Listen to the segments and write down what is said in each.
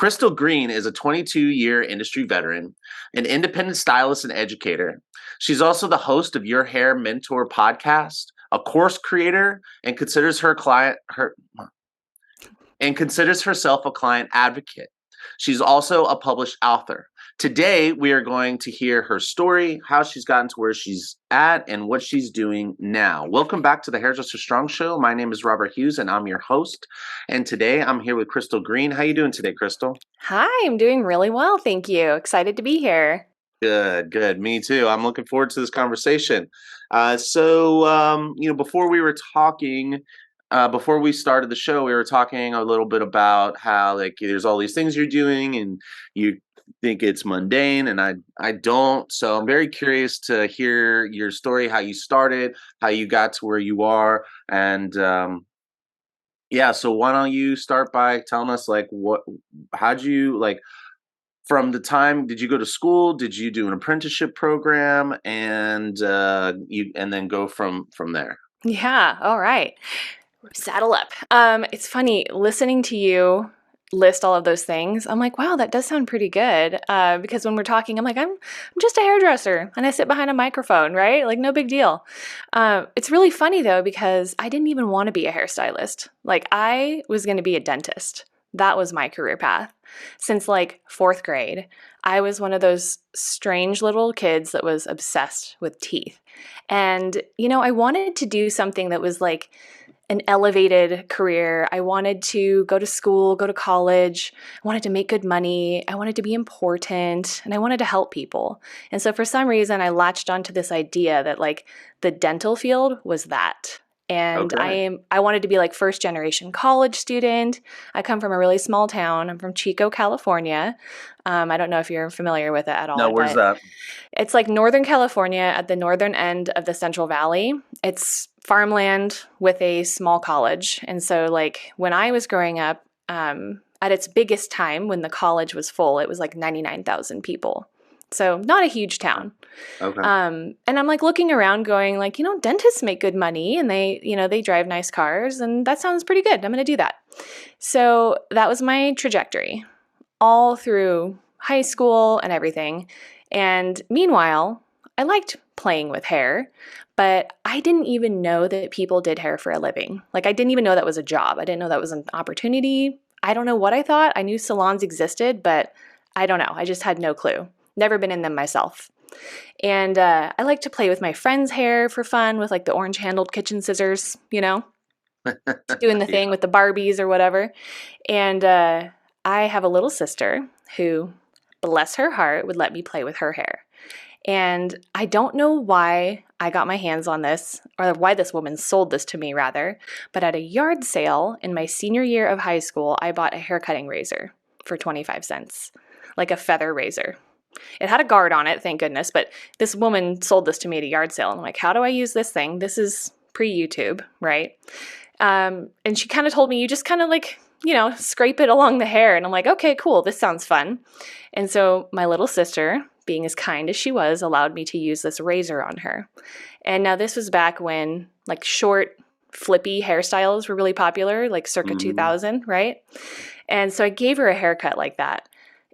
Crystal Green is a 22-year industry veteran, an independent stylist and educator. She's also the host of Your Hair Mentor podcast, a course creator, and considers herself a client advocate. She's also a published author. Today, we are going to hear her story, how she's gotten to where she's at, and what she's doing now. Welcome back to the Hairdresser Strong Show. My name is Robert Hughes, and I'm your host. And today, I'm here with Crystal Green. How you doing today, Crystal? Hi, I'm doing really well, thank you. Excited to be here. Good, good. Me too. I'm looking forward to this conversation. Before we were talking, before we started the show, we were talking a little bit about how like there's all these things you're doing, and you think it's mundane, and I don't. So I'm very curious to hear your story, how you started, how you got to where you are, and yeah. So why don't you start by telling us like how'd you like from the time, did you go to school? Did you do an apprenticeship program, and and then go from there? Yeah, all right. Saddle up. It's funny listening to you list all of those things. I'm like, wow, that does sound pretty good. Because when we're talking, I'm like, I'm just a hairdresser and I sit behind a microphone, right? Like, no big deal. It's really funny though, because I didn't even want to be a hairstylist. Like, I was going to be a dentist. That was my career path. Since like fourth grade, I was one of those strange little kids that was obsessed with teeth. And, I wanted to do something that was like an elevated career. I wanted to go to school, go to college. I wanted to make good money. I wanted to be important, and I wanted to help people. And so for some reason, I latched onto this idea that like the dental field was that. And Okay. I wanted to be like first generation college student. I come from a really small town. I'm from Chico, California. I don't know if you're familiar with it at No, all, where's but that? it's like Northern California at the northern end of the Central Valley. It's farmland with a small college. And so like when I was growing up, at its biggest time when the college was full, it was like 99,000 people. So not a huge town. Okay. And I'm like looking around going like, dentists make good money and they drive nice cars and that sounds pretty good. I'm going to do that. So that was my trajectory all through high school and everything. And meanwhile, I liked playing with hair, but I didn't even know that people did hair for a living. Like, I didn't even know that was a job. I didn't know that was an opportunity. I don't know what I thought. I knew salons existed, but I don't know. I just had no clue. Never been in them myself. And I like to play with my friends' hair for fun with like the orange-handled kitchen scissors, doing the thing Yeah. with the Barbies or whatever. And I have a little sister who, bless her heart, would let me play with her hair. And I don't know why I got my hands on this, or why this woman sold this to me, rather, but at a yard sale in my senior year of high school, I bought a haircutting razor for 25 cents, like a feather razor. It had a guard on it, thank goodness, but this woman sold this to me at a yard sale. And I'm like, how do I use this thing? This is pre-YouTube, right? And she kind of told me, you just kind of like, scrape it along the hair. And I'm like, okay, cool. This sounds fun. And so my little sister, being as kind as she was, allowed me to use this razor on her. And now this was back when like short, flippy hairstyles were really popular, like circa Mhm. 2000, right? And so I gave her a haircut like that.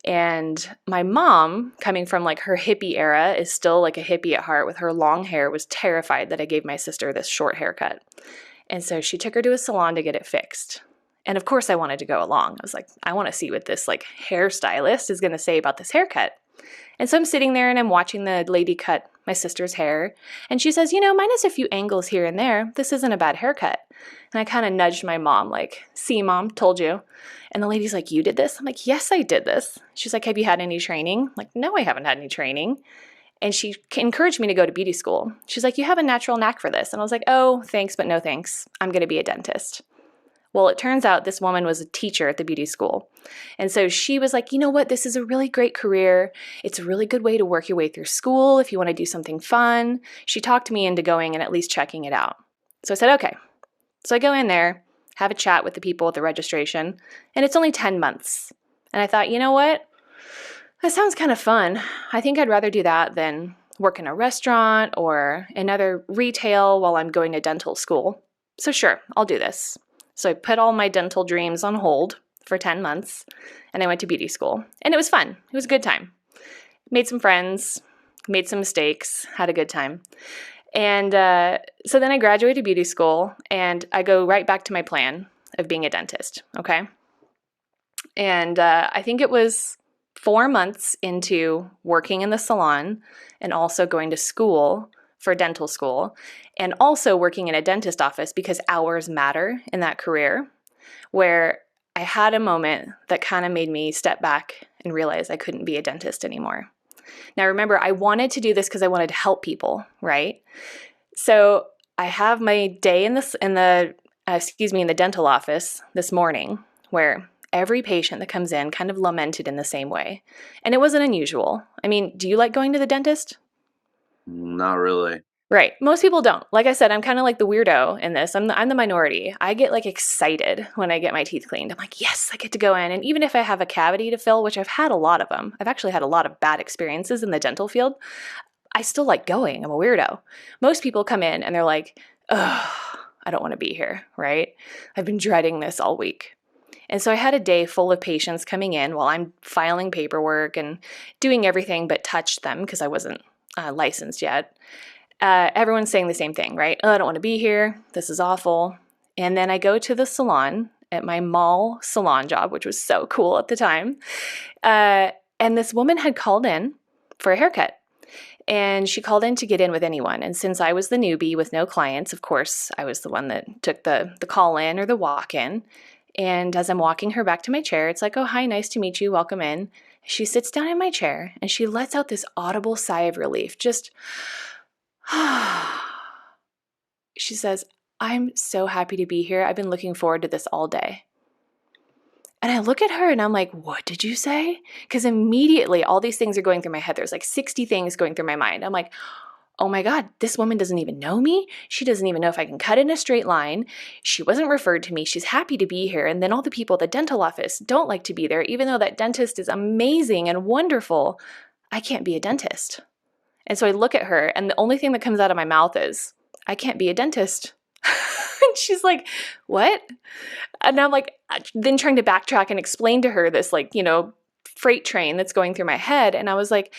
And my mom, coming from like her hippie era, is still like a hippie at heart with her long hair, was terrified that I gave my sister this short haircut. And so she took her to a salon to get it fixed. And of course I wanted to go along. I was like, I want to see what this like hairstylist is going to say about this haircut. And so I'm sitting there and I'm watching the lady cut my sister's hair. And she says, minus a few angles here and there, this isn't a bad haircut. And I kind of nudged my mom, like, see, Mom, told you. And the lady's like, you did this? I'm like, yes, I did this. She's like, have you had any training? I'm like, no, I haven't had any training. And she encouraged me to go to beauty school. She's like, you have a natural knack for this. And I was like, oh, thanks, but no thanks. I'm going to be a dentist. Well, it turns out this woman was a teacher at the beauty school. And so she was like, you know what? This is a really great career. It's a really good way to work your way through school if you want to do something fun. She talked me into going and at least checking it out. So I said, okay. So I go in there, have a chat with the people at the registration, and it's only 10 months. And I thought, you know what? That sounds kind of fun. I think I'd rather do that than work in a restaurant or another retail while I'm going to dental school. So sure, I'll do this. So I put all my dental dreams on hold for 10 months, and I went to beauty school. And it was fun. It was a good time. Made some friends, made some mistakes, had a good time. And so then I graduated beauty school, and I go right back to my plan of being a dentist, okay? And I think it was 4 months into working in the salon and also going to school for dental school and also working in a dentist office, because hours matter in that career, where I had a moment that kind of made me step back and realize I couldn't be a dentist anymore. Now, remember, I wanted to do this because I wanted to help people, right? So I have my day in the dental office this morning, where every patient that comes in kind of lamented in the same way. And it wasn't unusual. I mean, do you like going to the dentist? Not really. Right. Most people don't. Like I said, I'm kind of like the weirdo in this. I'm the minority. I get like excited when I get my teeth cleaned. I'm like, yes, I get to go in. And even if I have a cavity to fill, which I've had a lot of them, I've actually had a lot of bad experiences in the dental field, I still like going. I'm a weirdo. Most people come in and they're like, ugh, I don't want to be here, right? I've been dreading this all week. And so I had a day full of patients coming in while I'm filing paperwork and doing everything but touch them because I wasn't licensed yet. Everyone's saying the same thing, right? Oh, I don't want to be here. This is awful. And then I go to the salon at my mall salon job, which was so cool at the time. And this woman had called in for a haircut. And she called in to get in with anyone. And since I was the newbie with no clients, of course, I was the one that took the call in or the walk in. And as I'm walking her back to my chair, it's like, oh, hi, nice to meet you. Welcome in. She sits down in my chair and she lets out this audible sigh of relief. Just, she says, I'm so happy to be here. I've been looking forward to this all day. And I look at her and I'm like, what did you say? Because immediately all these things are going through my head. There's like 60 things going through my mind. I'm like, oh my God, this woman doesn't even know me. She doesn't even know if I can cut in a straight line. She wasn't referred to me. She's happy to be here. And then all the people at the dental office don't like to be there, even though that dentist is amazing and wonderful. I can't be a dentist. And so I look at her and the only thing that comes out of my mouth is, I can't be a dentist. And she's like, what? And I'm like, then trying to backtrack and explain to her this, like, freight train that's going through my head. And I was like,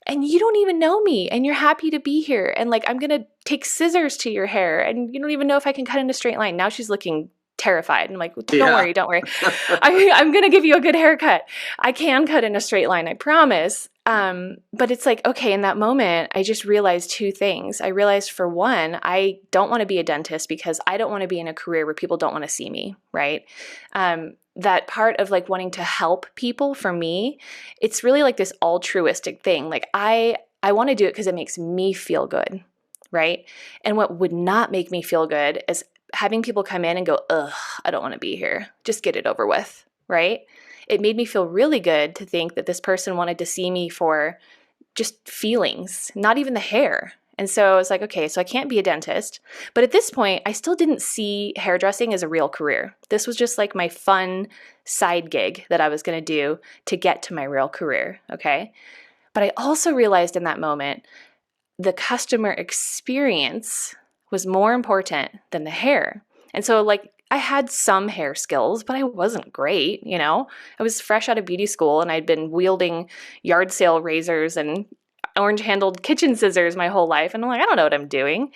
and you don't even know me and you're happy to be here. And like, I'm going to take scissors to your hair and you don't even know if I can cut in a straight line. Now she's looking terrified. And I'm like, don't worry. I'm going to give you a good haircut. I can cut in a straight line, I promise. But it's like, okay, in that moment, I just realized two things. I realized, for one, I don't want to be a dentist because I don't want to be in a career where people don't want to see me, right? That part of like wanting to help people, for me, it's really like this altruistic thing. Like I want to do it because it makes me feel good, right? And what would not make me feel good is having people come in and go, ugh, I don't want to be here. Just get it over with, right? It made me feel really good to think that this person wanted to see me for just feelings, not even the hair. And so I was like, okay, so I can't be a dentist. But at this point, I still didn't see hairdressing as a real career. This was just like my fun side gig that I was going to do to get to my real career, okay? But I also realized in that moment, the customer experience was more important than the hair. And so like, I had some hair skills, but I wasn't great, I was fresh out of beauty school and I'd been wielding yard sale razors and orange-handled kitchen scissors my whole life. And I'm like, I don't know what I'm doing.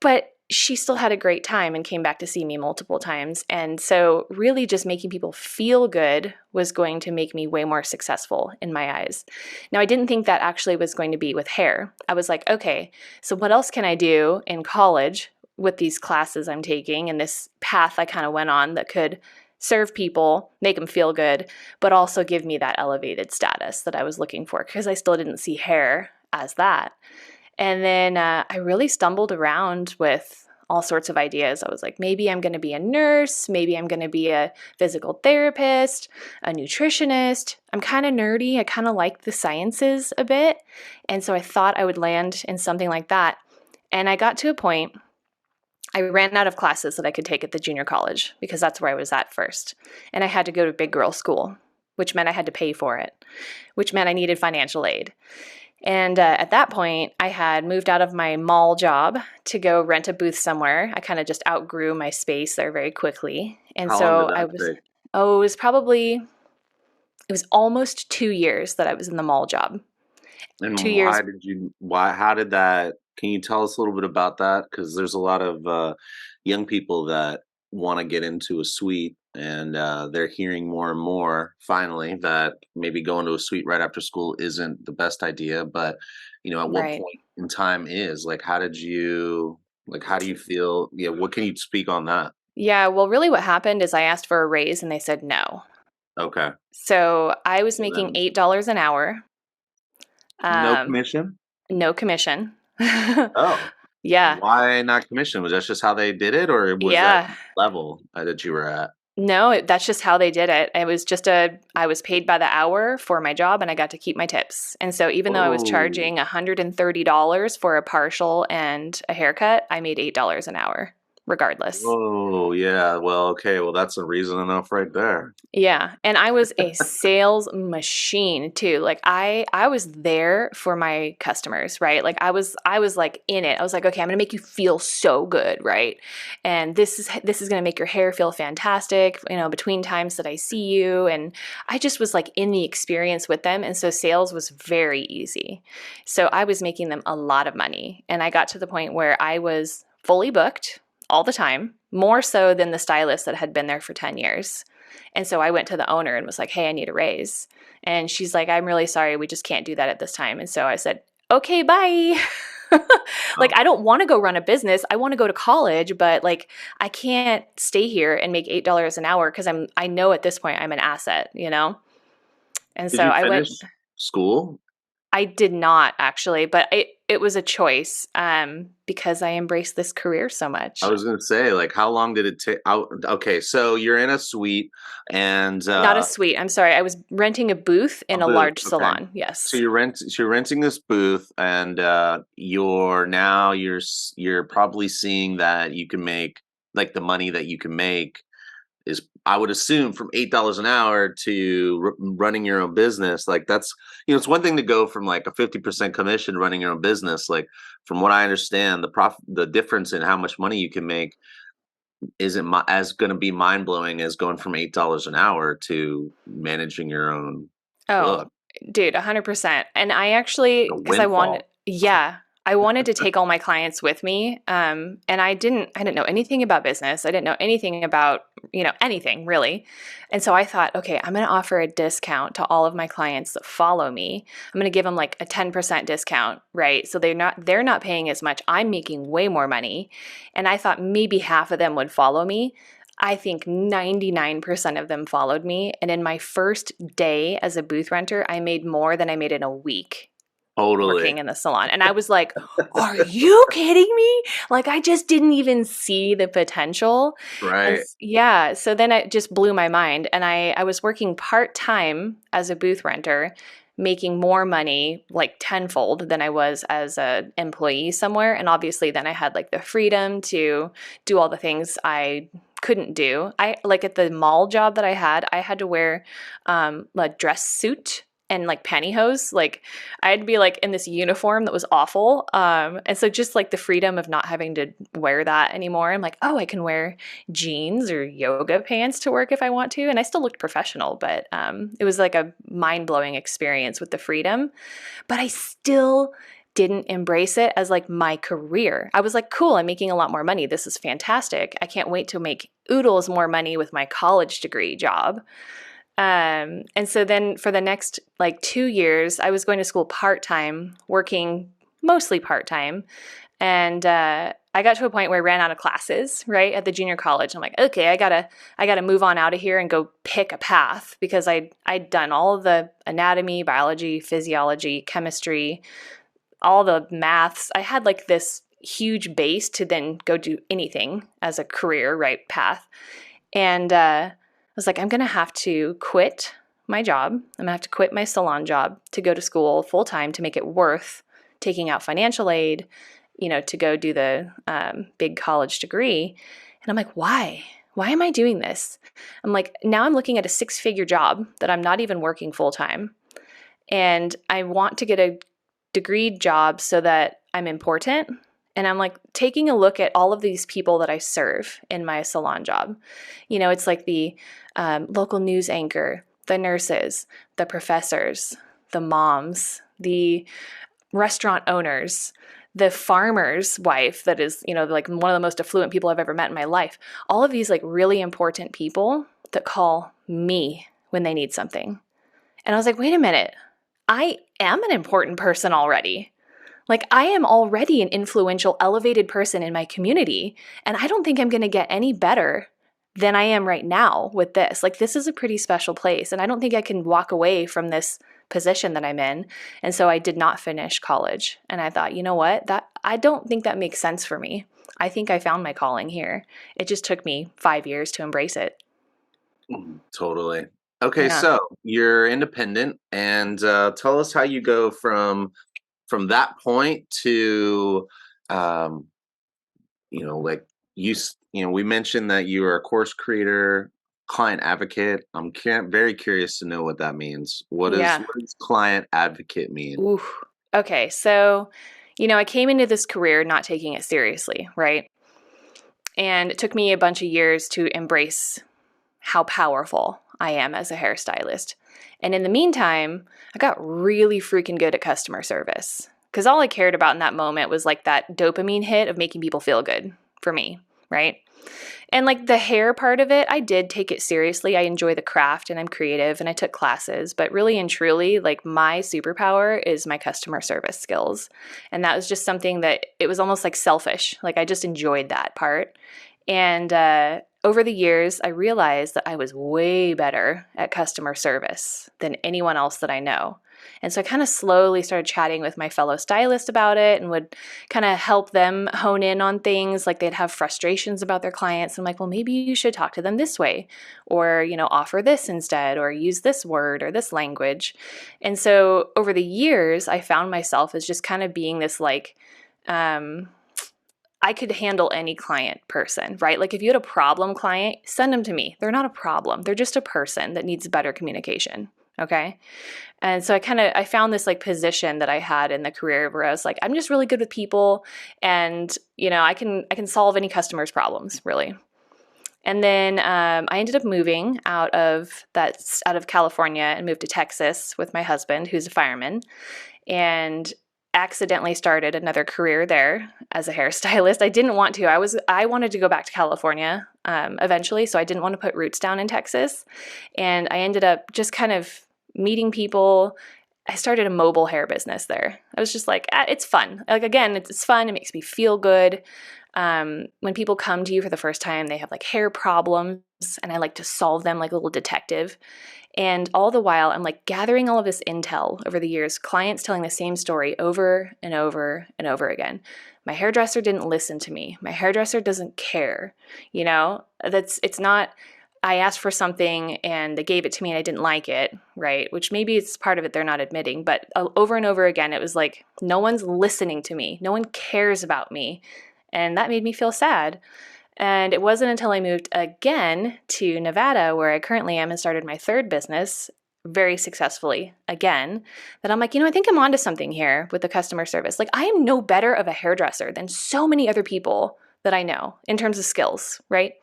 But she still had a great time and came back to see me multiple times. And so really just making people feel good was going to make me way more successful in my eyes. Now, I didn't think that actually was going to be with hair. I was like, okay, so what else can I do in college with these classes I'm taking and this path I kind of went on that could serve people, make them feel good, but also give me that elevated status that I was looking for, because I still didn't see hair as that. And then I really stumbled around with all sorts of ideas. I was like, maybe I'm going to be a nurse. Maybe I'm going to be a physical therapist, a nutritionist. I'm kind of nerdy. I kind of like the sciences a bit. And so I thought I would land in something like that. And I got to a point, I ran out of classes that I could take at the junior college because that's where I was at first. And I had to go to big girl school, which meant I had to pay for it, which meant I needed financial aid. And at that point, I had moved out of my mall job to go rent a booth somewhere. I kind of just outgrew my space there very quickly. And How so long did I that was, take? Oh, it was almost 2 years that I was in the mall job. Two And years, how did that, can you tell us a little bit about that? Because there's a lot of young people that want to get into a suite, and they're hearing more and more finally that maybe going to a suite right after school isn't the best idea. But, at what right. point in time is like, how do you feel? Yeah. What can you speak on that? Yeah, well, really what happened is I asked for a raise and they said no. Okay. So I was So making then $8 an hour, no um, commission? no commission. Oh. Yeah, Why not commission? Was that just how they did it, or was that yeah. level that you were at? No, that's just how they did it. It was just I was paid by the hour for my job and I got to keep my tips. And so even though I was Oh, charging $130 for a partial and a haircut, I made $8 an hour regardless. oh, yeah. Well, okay. Well, that's a reason enough right there. Yeah, and I was a sales machine too. Like I was there for my customers, right? Like I was like in it. I was like, okay, I'm going to make you feel so good, right? And this is going to make your hair feel fantastic, between times that I see you, and I just was like in the experience with them, and so sales was very easy. So I was making them a lot of money, and I got to the point where I was fully booked all the time, more so than the stylist that had been there for 10 years. And so I went to the owner and was like, hey, I need a raise. And she's like, I'm really sorry. We just can't do that at this time. And so I said, okay, bye. Like, Oh, I don't want to go run a business. I want to go to college, but like, I can't stay here and make $8 an hour because I know at this point I'm an asset. And did so you I went, finish school? I did not actually, but it was a choice because I embraced this career so I much. was gonna say, like, how long did it take? Out. Okay, so you're in a suite and Not a suite. I'm sorry. I was renting a booth a in a booth. large Okay, salon. so Yes. you're renting this booth, and you're probably seeing that you can make, like, the money that you can make is, I would assume, from $8 an hour to running your own business. Like, that's, it's one thing to go from like a 50% commission running your own business. Like, from what I understand, the difference in how much money you can make isn't as going to be mind blowing as going from $8 an hour to managing your own Oh, book. dude, 100%. And I A actually, because windfall. yeah, I wanted to take all my clients with me. And I didn't know anything about business. I didn't know anything about, anything really. And so I thought, okay, I'm going to offer a discount to all of my clients that follow me. I'm going to give them like a 10% discount, right? So they're not paying as much. I'm making way more money. And I thought maybe half of them would follow me. I think 99% of them followed me. And in my first day as a booth renter, I made more than I made in a week Totally. working in the salon. And I was like, are you kidding me? Like, I just didn't even see the potential. And Right. yeah, so then it just blew my mind. And I was working part time as a booth renter, making more money, like tenfold than I was as an employee somewhere. And obviously, then I had like the freedom to do all the things I couldn't do. I like at the mall job that I had to wear a dress suit and like pantyhose. Like I'd be like in this uniform that was awful. And so just like the freedom of not having to wear that anymore. I'm like, oh, I can wear jeans or yoga pants to work if I want to. And I still looked professional, but it was like a mind blowing experience with the freedom. But I still didn't embrace it as like my career. I was like, cool, I'm making a lot more money. This is fantastic. I can't wait to make oodles more money with my college degree job. And so then for the next like 2 years, I was going to school part time, working mostly part time. And I got to a point where I ran out of classes, right, at the junior college. I'm like, okay, I gotta move on out of here and go pick a path because I'd done all of the anatomy, biology, physiology, chemistry, all the maths. I had like this huge base to then go do anything as a career, right, path. And I was like, I'm going to have to quit my job. I'm going to have to quit my salon job to go to school full time to make it worth taking out financial aid, to go do the big college degree. And I'm like, why? Why am I doing this? I'm like, now I'm looking at a 6-figure job that I'm not even working full time. And I want to get a degree job so that I'm important And I'm like taking a look at all of these people that I serve in my salon job. It's like the local news anchor, the nurses, the professors, the moms, the restaurant owners, the farmer's wife that is, like one of the most affluent people I've ever met in my life. All of these like really important people that call me when they need something. And I was like, wait a minute, I am an important person already. Like, I am already an influential, elevated person in my community, and I don't think I'm going to get any better than I am right now with this. Like, this is a pretty special place, and I don't think I can walk away from this position that I'm in. And so I did not finish college. And I thought, you know what? I don't think that makes sense for me. I think I found my calling here. It just took me 5 years to embrace it. Totally. Okay, Yeah. so you're independent, and tell us how you go from that point to, um, like we mentioned that you are a course creator, client advocate. I'm very curious to know what that means. Yeah. What does client advocate mean? Ooh. Okay. So, I came into this career not taking it seriously, right? And it took me a bunch of years to embrace how powerful I am as a hairstylist. And in the meantime, I got really freaking good at customer service because all I cared about in that moment was like that dopamine hit of making people feel good for me, right? And like the hair part of it, I did take it seriously. I enjoy the craft and I'm creative and I took classes, but really and truly, like my superpower is my customer service skills. And that was just something that it was almost like selfish. Like I just enjoyed that part. And over the years, I realized that I was way better at customer service than anyone else that I know. And so I kind of slowly started chatting with my fellow stylists about it and would kind of help them hone in on things. Like they'd have frustrations about their clients. I'm like, well, maybe you should talk to them this way, or, offer this instead, or use this word or this language. And so over the years, I found myself as just kind of being this like, I could handle any client person, right? Like if you had a problem client, send them to me. They're not a problem. They're just a person that needs better communication. Okay. And so I found this like position that I had in the career where I was like, I'm just really good with people and, I can solve any customer's problems really. And then I ended up moving out of California and moved to Texas with my husband, who's a fireman. And accidentally started another career there as a hairstylist. I didn't want to. I wanted to go back to California eventually, so I didn't want to put roots down in Texas. And I ended up just kind of meeting people. I started a mobile hair business there. I was just like, it's fun. Like again, it's fun. It makes me feel good. When people come to you for the first time, they have like hair problems, and I like to solve them like a little detective. And all the while, I'm like gathering all of this intel over the years, clients telling the same story over and over and over again. My hairdresser didn't listen to me. My hairdresser doesn't care. It's not, I asked for something and they gave it to me and I didn't like it, right? Which maybe it's part of it they're not admitting, but over and over again, it was like, no one's listening to me. No one cares about me. And that made me feel sad. And it wasn't until I moved again to Nevada, where I currently am, and started my third business very successfully again, that I'm like, I think I'm onto something here with the customer service. Like, I am no better of a hairdresser than so many other people that I know in terms of skills, right?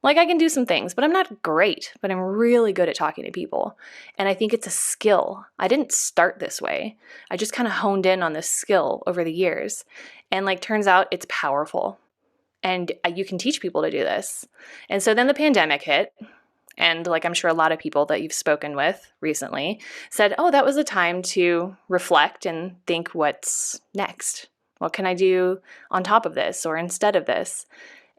Like, I can do some things, but I'm not great, but I'm really good at talking to people. And I think it's a skill. I didn't start this way. I just kind of honed in on this skill over the years. And like, turns out it's powerful. And you can teach people to do this. And so then the pandemic hit. And like I'm sure a lot of people that you've spoken with recently said, oh, that was a time to reflect and think what's next. What can I do on top of this or instead of this?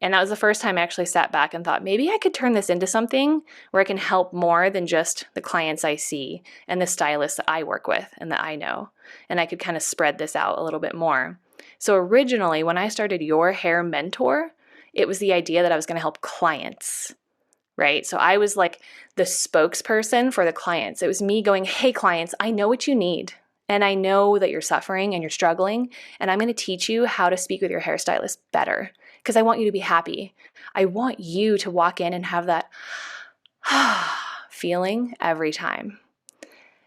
And that was the first time I actually sat back and thought, maybe I could turn this into something where I can help more than just the clients I see and the stylists that I work with and that I know. And I could kind of spread this out a little bit more. So originally, when I started Your Hair Mentor, it was the idea that I was going to help clients, right? So I was like the spokesperson for the clients. It was me going, hey, clients, I know what you need. And I know that you're suffering and you're struggling. And I'm going to teach you how to speak with your hairstylist better because I want you to be happy. I want you to walk in and have that feeling every time.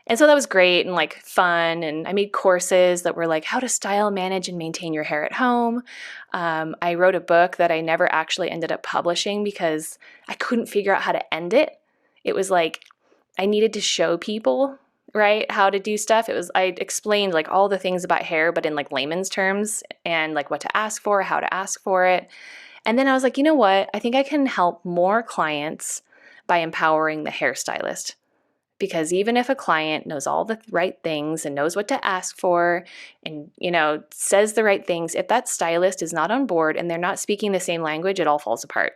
And so that was great and like fun. And I made courses that were like how to style, manage, and maintain your hair at home. I wrote a book that I never actually ended up publishing because I couldn't figure out how to end it. It was like I needed to show people, right, how to do stuff. It was, I explained like all the things about hair, but in like layman's terms and like what to ask for, how to ask for it. And then I was like, you know what? I think I can help more clients by empowering the hairstylist. Because even if a client knows all the right things and knows what to ask for and, says the right things, if that stylist is not on board and they're not speaking the same language, it all falls apart.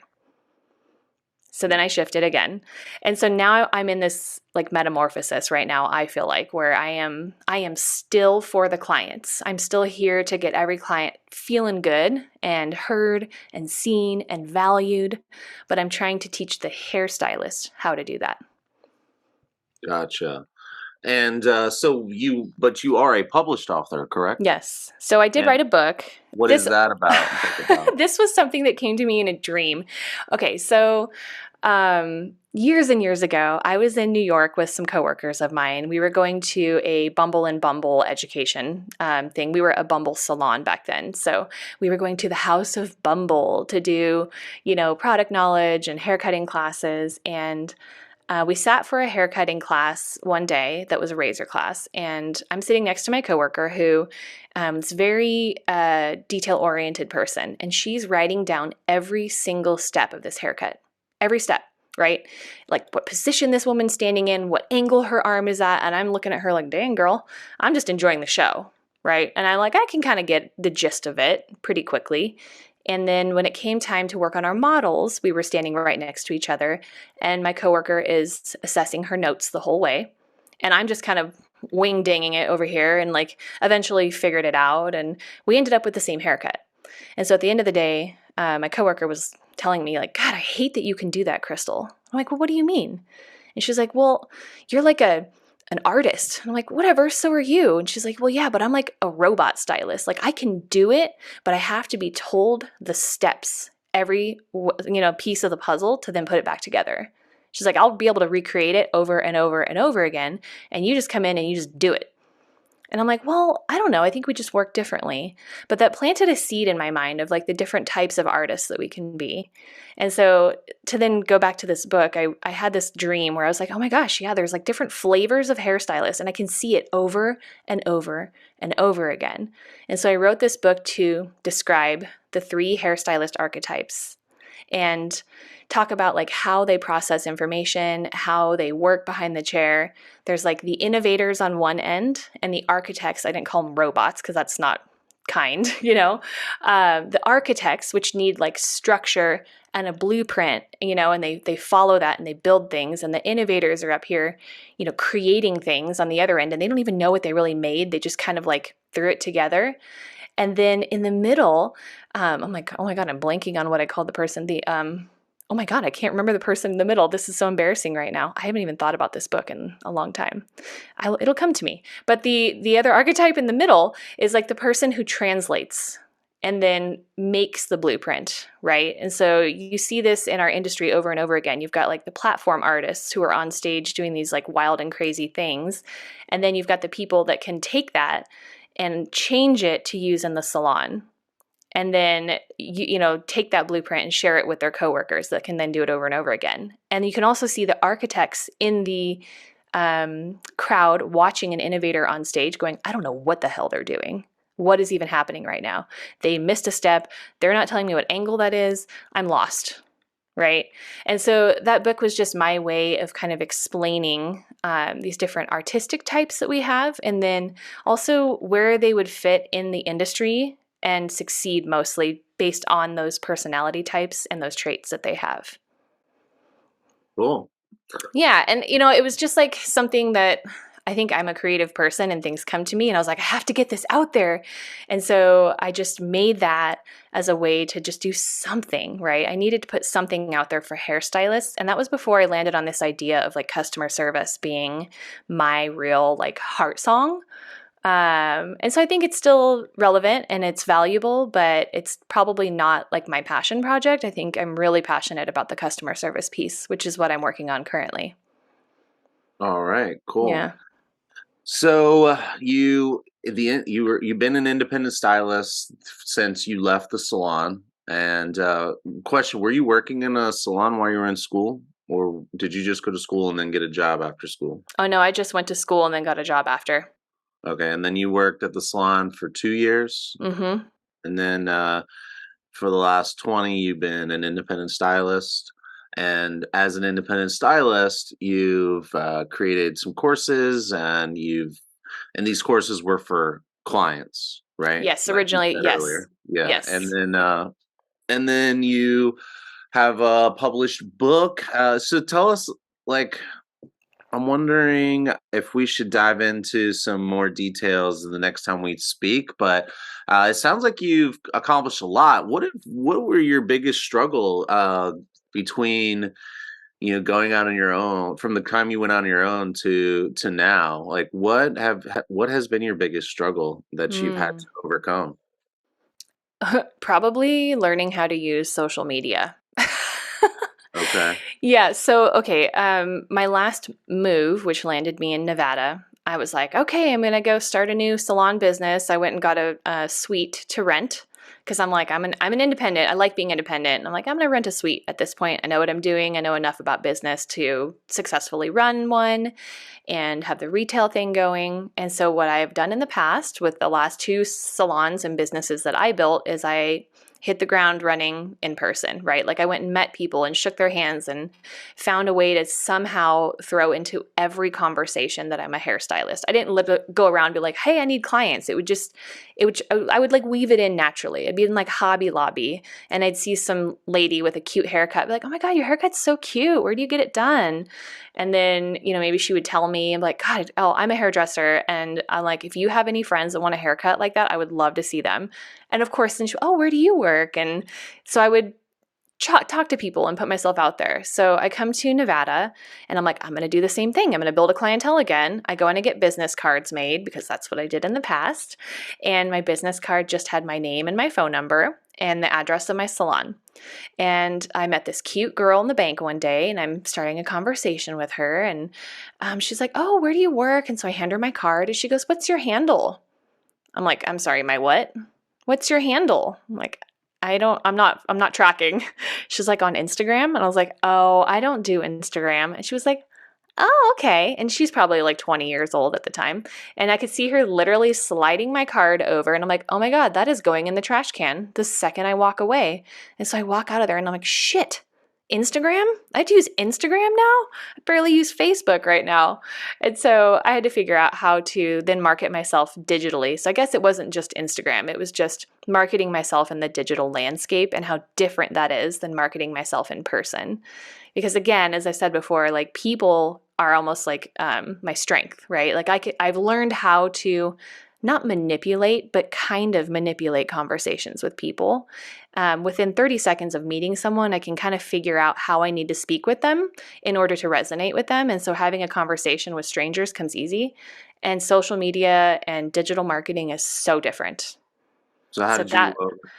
So then I shifted again. And so now I'm in this like metamorphosis right now, I feel like, where I am still for the clients. I'm still here to get every client feeling good and heard and seen and valued, but I'm trying to teach the hairstylist how to do that. Gotcha. And but you are a published author, correct? Yes. So I did And write a book. what is This that about? this was something that came to me in a dream. Okay, so years and years ago, I was in New York with some coworkers of mine. We were going to a Bumble and Bumble education thing. We were a Bumble salon back then. So we were going to the House of Bumble to do, product knowledge and haircutting classes. And we sat for a haircutting class one day that was a razor class, and I'm sitting next to my coworker who is very detail-oriented person, and she's writing down every single step of this haircut. Every step, right? Like what position this woman's standing in, what angle her arm is at, and I'm looking at her like, dang girl, I'm just enjoying the show, right? And I can kind of get the gist of it pretty quickly. And then when it came time to work on our models, we were standing right next to each other, and my coworker is assessing her notes the whole way. And I'm just kind of wing dinging it over here and like eventually figured it out. And we ended up with the same haircut. And so at the end of the day, my coworker was telling me like, God, I hate that you can do that, Crystal. I'm like, well, what do you mean? And she's like, well, you're like an artist. And I'm like, whatever, so are you. And she's like, well, yeah, but I'm like a robot stylist. Like I can do it, but I have to be told the steps, every, piece of the puzzle to then put it back together. She's like, I'll be able to recreate it over and over and over again. And you just come in and you just do it. And I'm like, well, I don't know. I think we just work differently. But that planted a seed in my mind of like the different types of artists that we can be. And so to then go back to this book, I had this dream where I was like, oh my gosh, yeah, there's like different flavors of hairstylists, and I can see it over and over and over again. And so I wrote this book to describe the 3 hairstylist archetypes and talk about like how they process information, how they work behind the chair. There's like the innovators on one end and the architects. I didn't call them robots because that's not kind, the architects, which need like structure and a blueprint, and they follow that and they build things. And the innovators are up here, creating things on the other end, and they don't even know what they really made. They just kind of like threw it together. And then in the middle, I'm like, oh my God, I'm blanking on what I called the person. Oh my God, I can't remember the person in the middle. This is so embarrassing right now. I haven't even thought about this book in a long time. It'll come to me. But the other archetype in the middle is like the person who translates and then makes the blueprint, right? And so you see this in our industry over and over again. You've got like the platform artists who are on stage doing these like wild and crazy things. And then you've got the people that can take that and change it to use in the salon. And then take that blueprint and share it with their coworkers that can then do it over and over again. And you can also see the architects in the crowd watching an innovator on stage going, I don't know what the hell they're doing. What is even happening right now? They missed a step. They're not telling me what angle that is. I'm lost, right? And so that book was just my way of kind of explaining these different artistic types that we have, and then also where they would fit in the industry and succeed mostly based on those personality types and those traits that they have. Cool. Yeah. And, it was just like something that I think I'm a creative person and things come to me, and I was like, I have to get this out there. And so I just made that as a way to just do something, right? I needed to put something out there for hairstylists. And that was before I landed on this idea of like customer service being my real like heart song. And so I think it's still relevant and it's valuable, but it's probably not like my passion project. I think I'm really passionate about the customer service piece, which is what I'm working on currently. All right, cool. Yeah. You've been an independent stylist since you left the salon. And question: were you working in a salon while you were in school, or did you just go to school and then get a job after school? Oh no, I just went to school and then got a job after. Okay, and then you worked at the salon for 2 years, Mm-hmm. and then for the last 20, you've been an independent stylist. And as an independent stylist, you've created some courses, and these courses were for clients, right? Yes, Like you originally, said yes. earlier. Yeah. Yes. And then you have a published book. So tell us, like, I'm wondering if we should dive into some more details the next time we speak. But it sounds like you've accomplished a lot. What were your biggest struggle between going out on your own from the time you went out on your own to now? Like, what has been your biggest struggle that you've had to Mm. overcome? Probably learning how to use social media. Okay. Yeah, so okay, my last move, which landed me in Nevada, I was like, okay, I'm gonna go start a new salon business. I went and got a suite to rent because I'm like, I'm an independent. I like being independent. I'm like, I'm gonna rent a suite at this point. I know what I'm doing. I know enough about business to successfully run one and have the retail thing going. And so what I've done in the past with the last two salons and businesses that I built is I hit the ground running in person, right? Like I went and met people and shook their hands and found a way to somehow throw into every conversation that I'm a hairstylist. I didn't go around and be like, hey, I need clients. I would like weave it in naturally. I'd be in like Hobby Lobby and I'd see some lady with a cute haircut, be like, oh my God, your haircut's so cute. Where do you get it done? And then, maybe she would tell me, I'm like, God, oh, I'm a hairdresser. And I'm like, if you have any friends that want a haircut like that, I would love to see them. And of course, then she, oh, where do you work? And so I would talk to people and put myself out there. So I come to Nevada and I'm like, I'm going to do the same thing. I'm going to build a clientele again. I go in and get business cards made because that's what I did in the past. And my business card just had my name and my phone number and the address of my salon. And I met this cute girl in the bank one day and I'm starting a conversation with her. And she's like, oh, where do you work? And so I hand her my card and she goes, what's your handle? I'm like, I'm sorry, my what? What's your handle? I'm like, I'm not tracking. She's like on Instagram. And I was like, oh, I don't do Instagram. And she was like, oh, okay. And she's probably like 20 years old at the time. And I could see her literally sliding my card over. And I'm like, oh my God, that is going in the trash can the second I walk away. And so I walk out of there and I'm like, shit, Instagram? I had to use Instagram now? I barely use Facebook right now. And so I had to figure out how to then market myself digitally. So I guess it wasn't just Instagram, it was just marketing myself in the digital landscape and how different that is than marketing myself in person. Because again, as I said before, like people are almost like my strength, right? Like I've learned how to not manipulate, but kind of manipulate conversations with people. Within 30 seconds of meeting someone, I can kind of figure out how I need to speak with them in order to resonate with them. And so having a conversation with strangers comes easy. And social media and digital marketing is so different. So how So did you? that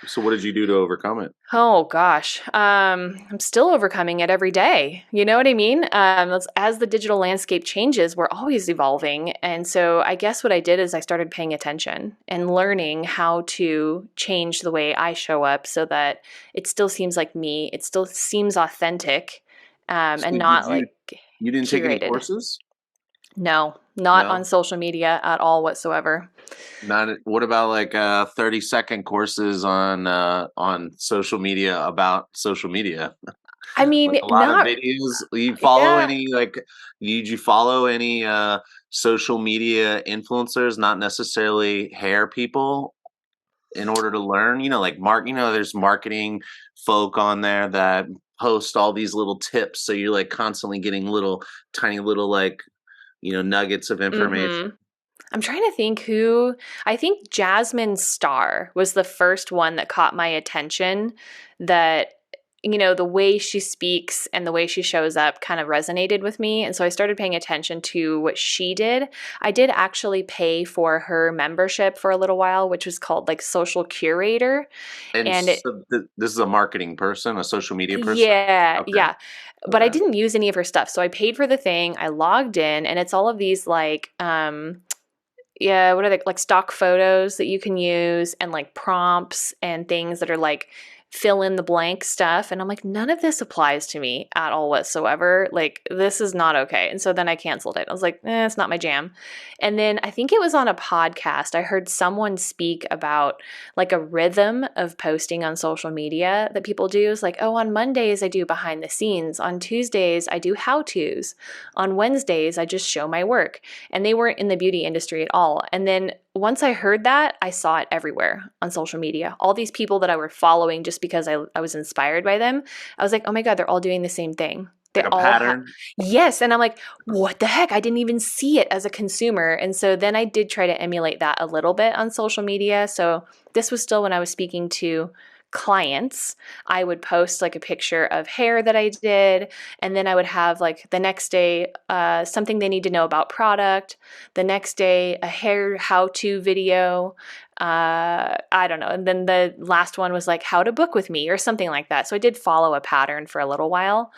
So what did you do to overcome it? Oh gosh, I'm still overcoming it every day. You know what I mean? As the digital landscape changes, we're always evolving. And so I guess what I did is I started paying attention and learning how to change the way I show up so that it still seems like me, it still seems authentic, So and did not you? like You didn't take any curated. courses? No, not on No. social media at all whatsoever. Not what about like 30-second courses on social media about social media? I Like mean, a lot of not, videos. You follow yeah. any like did you follow any social media influencers, not necessarily hair people, in order to learn? Like there's marketing folk on there that post all these little tips. So you're like constantly getting little tiny little like, nuggets of information. Mm-hmm. I'm trying to think who, I think Jasmine Star was the first one that caught my attention that, the way she speaks and the way she shows up kind of resonated with me. And so I started paying attention to what she did. I did actually pay for her membership for a little while, which was called like Social Curator. And And it, so this is a marketing person, a social media person? yeah, Okay, yeah. But I okay. didn't use any of her stuff. So I paid for the thing, I logged in, and it's all of these like yeah, what are they, like stock photos that you can use and like prompts and things that are like fill in the blank stuff. And I'm like, none of this applies to me at all whatsoever. Like, this is not okay. And so then I canceled it. I was like, it's not my jam. And then I think it was on a podcast. I heard someone speak about like a rhythm of posting on social media that people do. Is like, oh, on Mondays I do behind the scenes. On Tuesdays I do how to's. On Wednesdays I just show my work. And they weren't in the beauty industry at all. And then once I heard that, I saw it everywhere on social media. All these people that I were following just because I was inspired by them, I was like, oh my God, they're all doing the same thing. They Like a all have, pattern. yes. And I'm like, what the heck? I didn't even see it as a consumer. And so then I did try to emulate that a little bit on social media. So this was still when I was speaking to clients. I would post like a picture of hair that I did, and then I would have like the next day something they need to know about product, the next day a hair how-to video, I don't know, and then the last one was like how to book with me or something like that. So I did follow a pattern for a little while,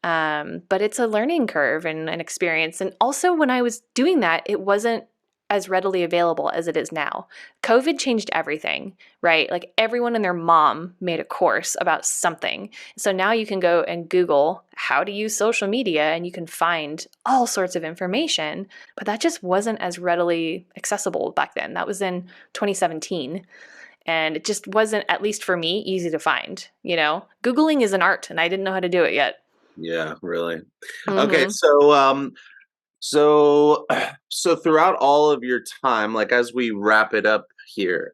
but it's a learning curve and an experience. And also when I was doing that, it wasn't as readily available as it is now. COVID changed everything, right? Like everyone and their mom made a course about something. So now you can go and Google how to use social media and you can find all sorts of information, but that just wasn't as readily accessible back then. That was in 2017. And it just wasn't, at least for me, easy to find. Googling is an art and I didn't know how to do it yet. Yeah, really. Okay, Mm-hmm. so so throughout all of your time, like as we wrap it up here,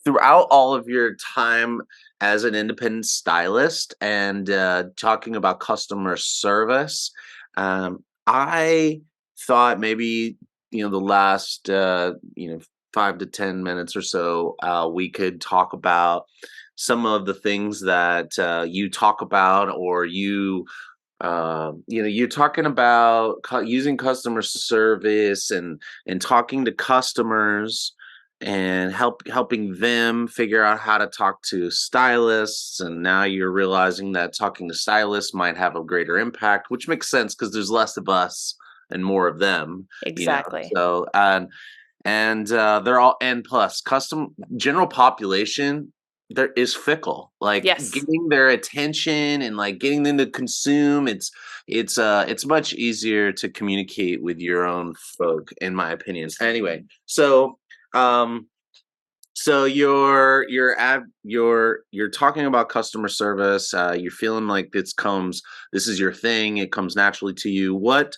throughout all of your time as an independent stylist and talking about customer service, I thought maybe the last 5 to 10 minutes or so, we could talk about some of the things that you talk about, or you're talking about using customer service and talking to customers and helping them figure out how to talk to stylists, and now you're realizing that talking to stylists might have a greater impact, which makes sense because there's less of us and more of them. Exactly. So they're all, and plus custom general population there is fickle, like Yes. getting their attention and like getting them to consume. It's much easier to communicate with your own folk, in my opinion. Anyway, um so you're talking about customer service. You're feeling like this is your thing. It comes naturally to you. What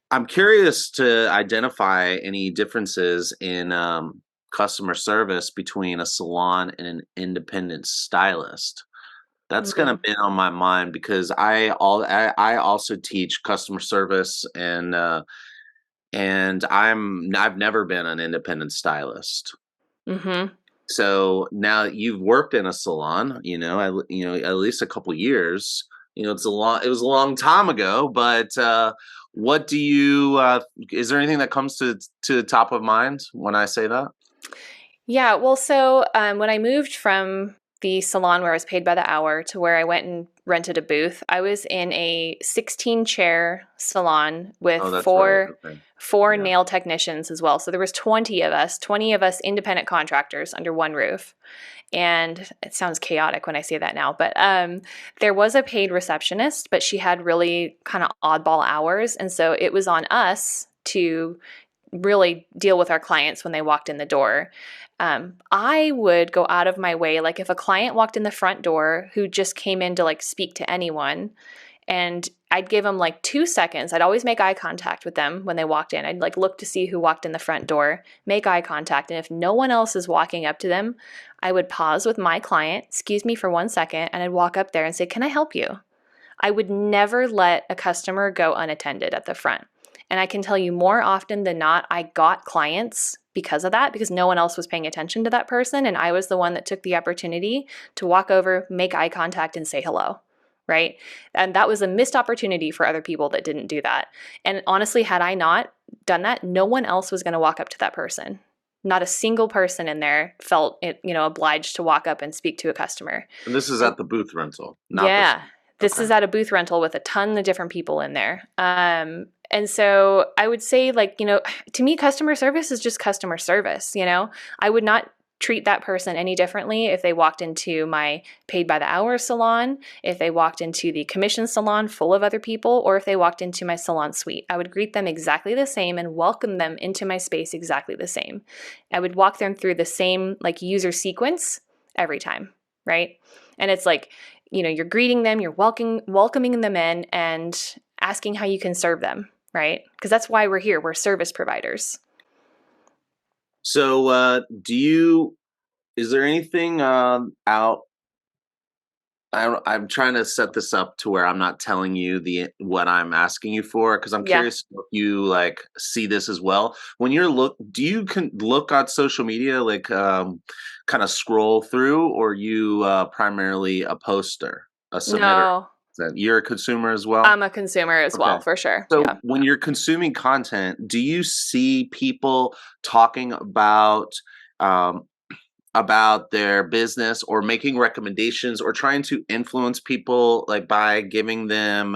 I'm curious to identify any differences in customer service between a salon and an independent stylist. That's gonna Mm. be on my mind because I also teach customer service, and I've never been an independent stylist. Mm-hmm. So now that you've worked in a salon, at least a couple years. It was a long time ago, but what do you? Is there anything that comes to the top of mind when I say that? Yeah, well, so when I moved from the salon where I was paid by the hour to where I went and rented a booth, I was in a 16 chair salon with Oh, that's right. Okay. four Yeah. nail technicians as well. So there was 20 of us independent contractors under one roof. And it sounds chaotic when I say that now, but there was a paid receptionist, but she had really kind of oddball hours. And so it was on us to really deal with our clients when they walked in the door. I would go out of my way, like if a client walked in the front door who just came in to like speak to anyone, and I'd give them like 2 seconds. I'd always make eye contact with them when they walked in. I'd like look to see who walked in the front door, make eye contact, and if no one else is walking up to them, I would pause with my client, excuse me for 1 second, and I'd walk up there and say, "Can I help you?" I would never let a customer go unattended at the front. And I can tell you more often than not, I got clients because of that, because no one else was paying attention to that person. And I was the one that took the opportunity to walk over, make eye contact, and say hello. Right. And that was a missed opportunity for other people that didn't do that. And honestly, had I not done that, no one else was going to walk up to that person. Not a single person in there felt obliged to walk up and speak to a customer. And this is And at the booth rental, not this. yeah, this Okay. is at a booth rental with a ton of different people in there. And so I would say, like, to me, customer service is just customer service. I would not treat that person any differently if they walked into my paid by the hour salon, if they walked into the commission salon full of other people, or if they walked into my salon suite. I would greet them exactly the same and welcome them into my space exactly the same. I would walk them through the same like user sequence every time, right? And it's like, you're greeting them, you're welcoming them in and asking how you can serve them, right? Because that's why we're here. We're service providers. So, is there anything out? I'm trying to set this up to where I'm not telling you the what I'm asking you for, because I'm Yeah. curious if you like see this as well. When you're do you can look on social media, like kind of scroll through, or you primarily a poster, a submitter? No, That you're a consumer as well? I'm a consumer as Okay. well, for sure. So Yeah. when you're consuming content, do you see people talking um, about their business or making recommendations or trying to influence people like by giving them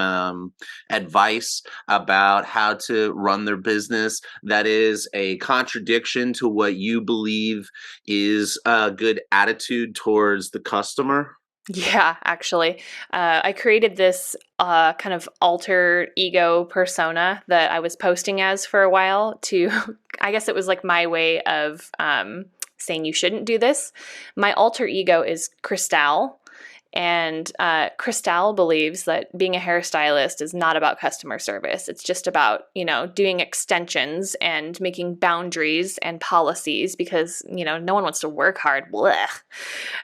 advice about how to run their business that is a contradiction to what you believe is a good attitude towards the customer? Yeah, actually. I created this kind of alter ego persona that I was posting as for a while to, I guess it was like my way of saying you shouldn't do this. My alter ego is Cristal. And Cristal believes that being a hairstylist is not about customer service. It's just about, doing extensions and making boundaries and policies because, no one wants to work hard. Blech.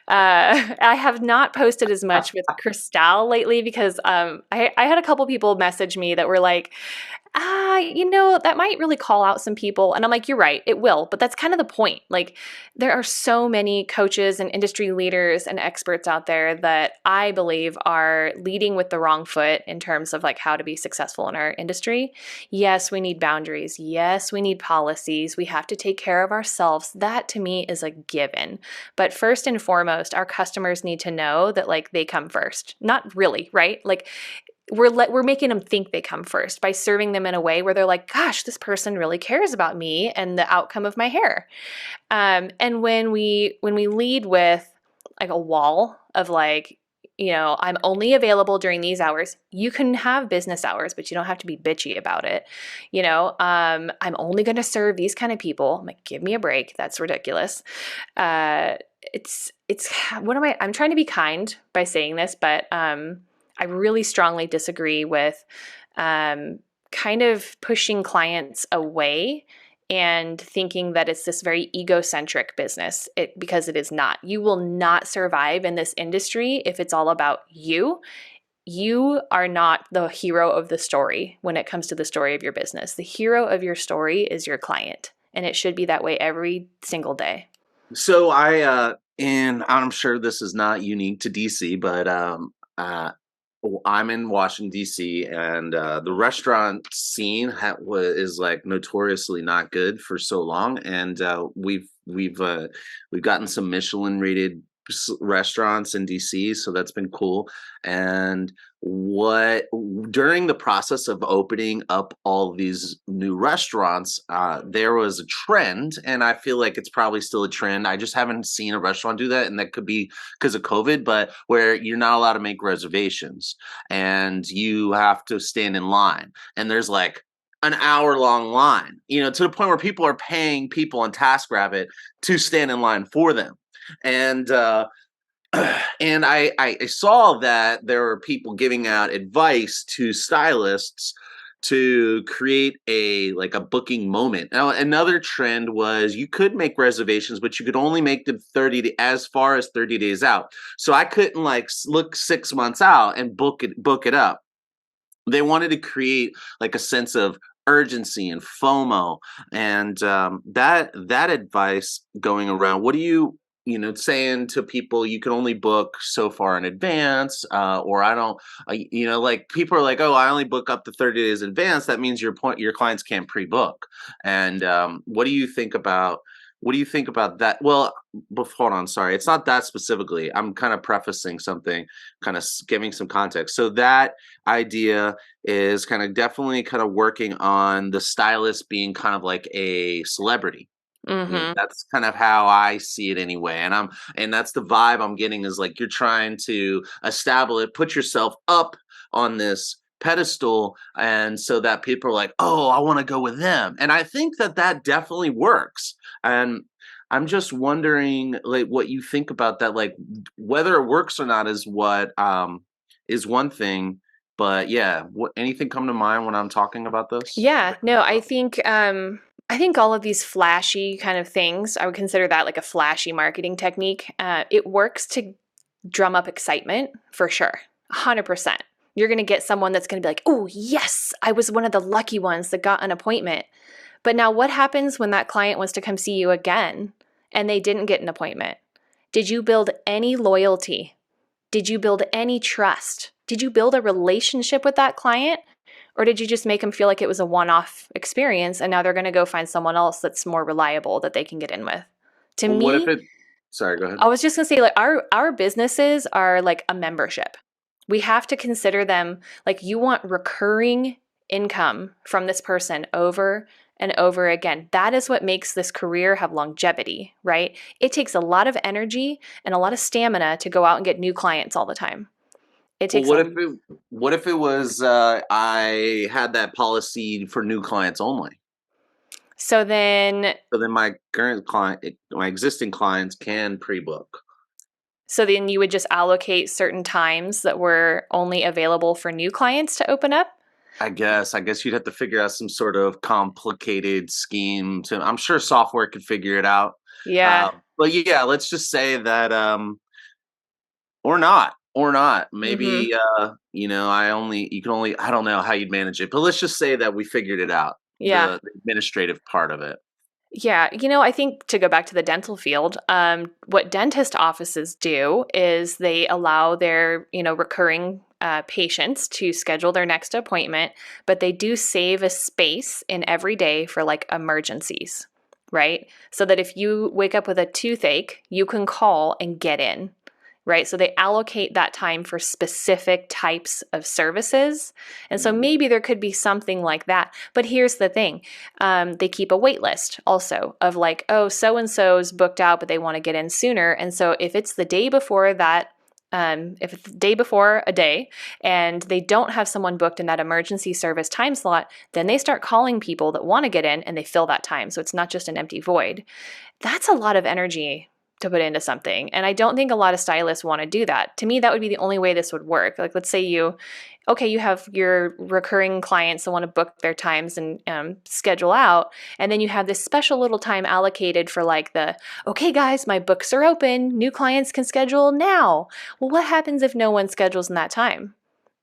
I have not posted as much with Cristal lately because I had a couple people message me that were like, that might really call out some people. And I'm like, you're right, it will. But that's kind of the point. Like, there are so many coaches and industry leaders and experts out there that I believe are leading with the wrong foot in terms of like how to be successful in our industry. Yes, we need boundaries. Yes, we need policies. We have to take care of ourselves. That to me is a given. But first and foremost, our customers need to know that like they come first. Not really, right? Like we're making them think they come first by serving them in a way where they're like, gosh, this person really cares about me and the outcome of my hair. And when we lead with like a wall of like, I'm only available during these hours. You can have business hours, but you don't have to be bitchy about it. I'm only going to serve these kind of people. I'm like, give me a break. That's ridiculous. It's I'm trying to be kind by saying this, but I really strongly disagree with kind of pushing clients away and thinking that it's this very egocentric business because it is not. You will not survive in this industry if it's all about you. You are not the hero of the story when it comes to the story of your business. The hero of your story is your client, and it should be that way every single day. So and I'm sure this is not unique to DC, but I'm in Washington D.C. and the restaurant scene is like notoriously not good for so long, and we've gotten some Michelin rated restaurants in DC, so that's been cool. And what during the process of opening up all these new restaurants, there was a trend, and I feel like it's probably still a trend. I just haven't seen a restaurant do that, and that could be because of COVID, but where you're not allowed to make reservations and you have to stand in line. And there's like an hour long line, to the point where people are paying people on TaskRabbit to stand in line for them. And and I saw that there were people giving out advice to stylists to create a booking moment. Now, another trend was you could make reservations, but you could only make them as far as 30 days out. So I couldn't like look 6 months out and book it up. They wanted to create like a sense of urgency and FOMO, and that advice going around. What do saying to people you can only book so far in advance, or I don't, like people are like, oh, I only book up to 30 days in advance. That means your clients can't pre-book. And what do you think about? what do you think about that? Well, hold on, sorry. It's not that specifically. I'm kind of prefacing something, kind of giving some context. So that idea is kind of definitely kind of working on the stylist being kind of like a celebrity. Mhm. That's kind of how I see it anyway. And that's the vibe I'm getting is like you're trying to establish, put yourself up on this pedestal, and so that people are like, "Oh, I want to go with them." And I think that that definitely works. And I'm just wondering like what you think about that, like whether it works or not is one thing, but yeah, what anything come to mind when I'm talking about this? Yeah, no, I think all of these flashy kind of things, I would consider that like a flashy marketing technique. It works to drum up excitement for sure. 100%. You're going to get someone that's going to be like, "Oh, yes, I was one of the lucky ones that got an appointment." But now what happens when that client wants to come see you again and they didn't get an appointment? Did you build any loyalty? Did you build any trust? Did you build a relationship with that client? Or did you just make them feel like it was a one off experience and now they're going to go find someone else that's more reliable that they can get in with? To Well, what if me, it sorry, go ahead. I was just going to say, like, our businesses are like a membership. We have to consider them like you want recurring income from this person over and over again. That is what makes this career have longevity, right? It takes a lot of energy and a lot of stamina to go out and get new clients all the time. It Well, takes a what if it was I had that policy for new clients only? so then So then my current client, my existing clients can pre-book. so then you would just allocate certain times that were only available for new clients to open up. I guess you'd have to figure out some sort of complicated scheme to. I'm sure software could figure it out. Yeah. But yeah, let's just say that or not. Mhm. Maybe you can only I don't know how you'd manage it, but let's just say that we figured it out. Yeah. The administrative part of it. Yeah, I think to go back to the dental field, what dentist offices do is they allow their, recurring patients to schedule their next appointment, but they do save a space in every day for like emergencies, right? So that if you wake up with a toothache, you can call and get in, right? So they allocate that time for specific types of services. And so Mm. maybe there could be something like that. But here's the thing, they keep a wait list also of like, oh, so and so's booked out, but they want to get in sooner. And so if it's the day before that, if it's the day before a day and they don't have someone booked in that emergency service time slot, then they start calling people that want to get in and they fill that time. So it's not just an empty void. That's a lot of energy to put into something. And I don't think a lot of stylists want to do that. To me, that would be the only way this would work. Like, let's say you have your recurring clients that want to book their times and schedule out. And then you have this special little time allocated for like okay, guys, my books are open. New clients can schedule now. Well, what happens if no one schedules in that time?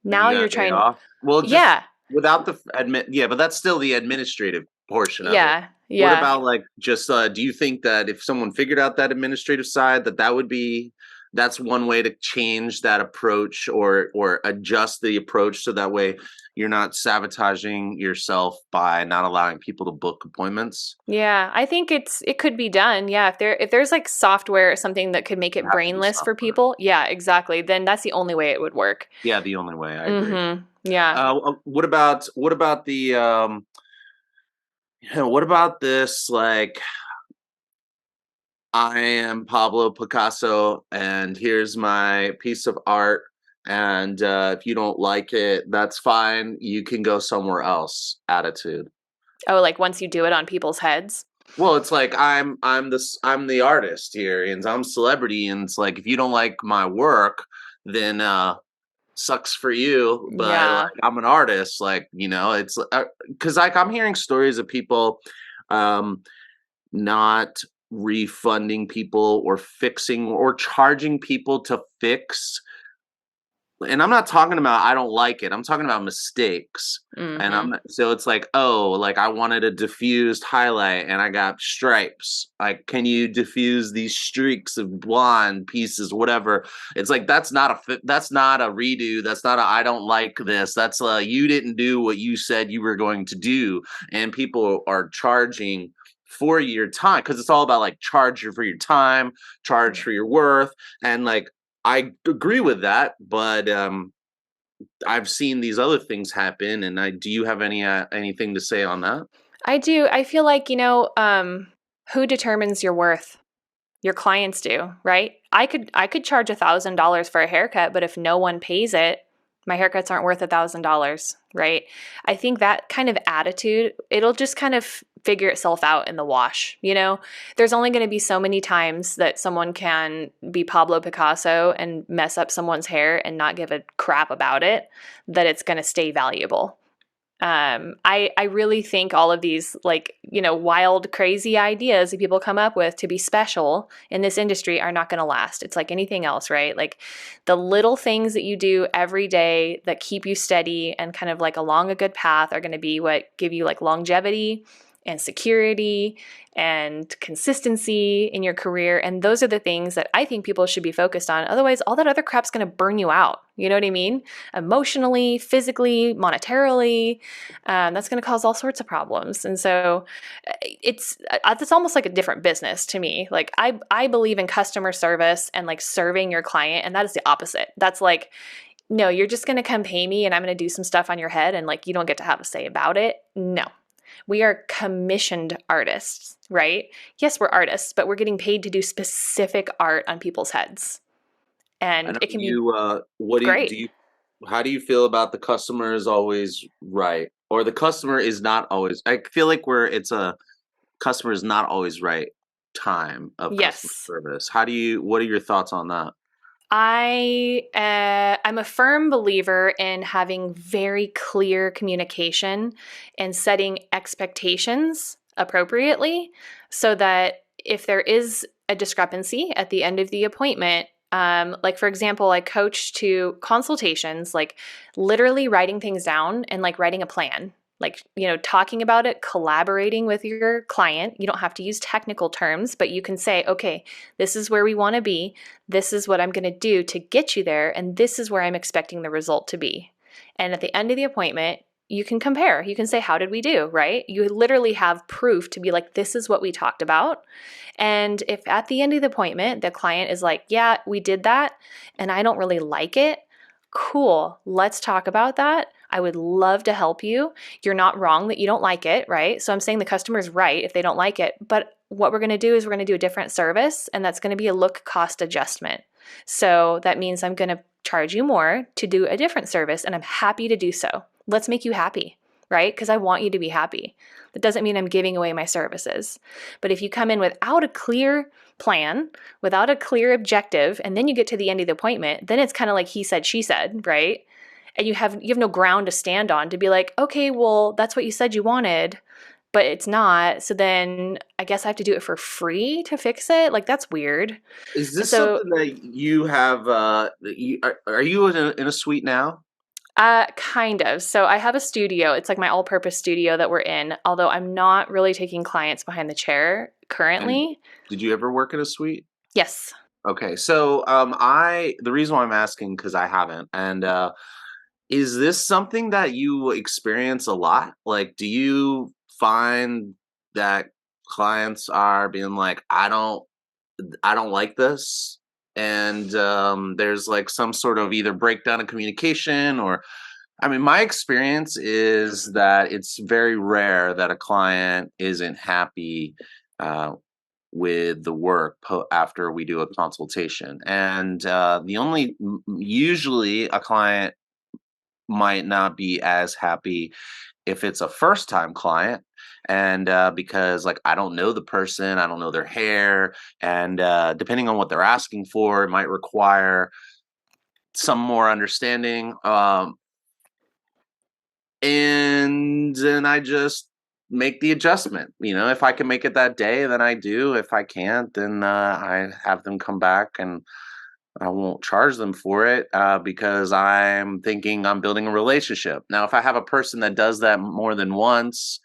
Then Now you got you're a day trying, off. Well, just yeah, without the admit, yeah, but that's still the administrative portion of it. yeah, What yeah. about like just do you think that if someone figured out that administrative side that that would be that's one way to change that approach or adjust the approach so that way you're not sabotaging yourself by not allowing people to book appointments? Yeah, I think it could be done. Yeah, if there's like software or something that could make There it has to be brainless for software. people, yeah, exactly. Then that's the only way it would work. Yeah, the only way. I agree. Mhm. Yeah. What about the what about this like I am Pablo Picasso, and here's my piece of art. And if you don't like it, that's fine. You can go somewhere else. Attitude. Oh, like once you do it on people's heads. Well, it's like I'm the artist here, and I'm celebrity, and it's like if you don't like my work, then sucks for you. But like Yeah. I'm an artist, like it's because like I'm hearing stories of people um, not refunding people or fixing or charging people to fix and I'm not talking about I don't like it. I'm talking about mistakes. And Mhm. so it's like, oh, like I wanted a diffused highlight and I got stripes. Like, can you diffuse these streaks of blonde pieces, whatever? It's like that's not a redo. That's not a I don't like this. That's you didn't do what you said you were going to do, and people are charging for your time because it's all about like charge you for your time, charge Yeah. for your worth, and like I agree with that, but I've seen these other things happen, and I do you have anything to say on that? I do. I feel like, who determines your worth? Your clients do, right? I could charge $1,000 for a haircut, but if no one pays it, my haircuts aren't worth $1,000, right? I think that kind of attitude, it'll just kind of figure itself out in the wash, There's only going to be so many times that someone can be Pablo Picasso and mess up someone's hair and not give a crap about it, that it's going to stay valuable. I really think all of these like wild crazy ideas that people come up with to be special in this industry are not going to last. It's like anything else, right? Like the little things that you do every day that keep you steady and kind of like along a good path are going to be what give you like longevity and security and consistency in your career. And those are the things that I think people should be focused on. Otherwise, all that other crap's going to burn you out. You know what I mean? Emotionally, physically, monetarily. That's going to cause all sorts of problems. And so it's almost like a different business to me. Like I believe in customer service and like serving your client. And that is the opposite. That's like, no, you're just going to come pay me and I'm going to do some stuff on your head and like you don't get to have a say about it. No, we are commissioned artists, right? Yes, we're artists, but we're getting paid to do specific art on people's heads. And And it can be what do great. you how do you feel about the customer is always right, or the customer is not always? I feel like it's a customer is not always right time of customer Yes. service. What are your thoughts on that? I'm a firm believer in having very clear communication and setting expectations appropriately so that if there is a discrepancy at the end of the appointment, like for example, I coach to consultations, like literally writing things down and like writing a plan. Like, talking about it, collaborating with your client. You don't have to use technical terms, but you can say, okay, this is where we want to be. This is what I'm going to do to get you there, and this is where I'm expecting the result to be. And at the end of the appointment, you can compare. You can say, how did we do, right? You literally have proof to be like, this is what we talked about. And if at the end of the appointment, the client is like, yeah, we did that, and I don't really like it, cool, let's talk about that. I would love to help you. You're not wrong that you don't like it, right? So I'm saying the customer is right if they don't like it. But what we're going to do is we're going to do a different service, and that's going to be a look cost adjustment. So that means I'm going to charge you more to do a different service, and I'm happy to do so. Let's make you happy, right? Because I want you to be happy. That doesn't mean I'm giving away my services. But if you come in without a clear plan, without a clear objective, and then you get to the end of the appointment, then it's kind of like he said, she said, right? And you have no ground to stand on to be like, okay, well, that's what you said you wanted, but it's not. So then I guess I have to do it for free to fix it. Like that's weird. Is And this so, something that you have? Are you in a suite now? kind of. So I have a studio. It's like my all-purpose studio that we're in. Although I'm not really taking clients behind the chair And currently. did you ever work in a suite? Yes. Okay, so I the reason why I'm asking because I haven't, and is this something that you experience a lot? Like, do you find that clients are being like, I don't like this, and there's like some sort of either breakdown in communication, or I mean, my experience is that it's very rare that a client isn't happy uh, with the work after we do a consultation, and usually a client might not be as happy if it's a first time client, and because like I don't know the person, I don't know their hair, and depending on what they're asking for, it might require some more understanding, and then I just make the adjustment. If I can make it that day, then I do. If I can't, then I have them come back, and I won't charge them for it because I'm thinking I'm building a relationship. Now, if I have a person that does that more than once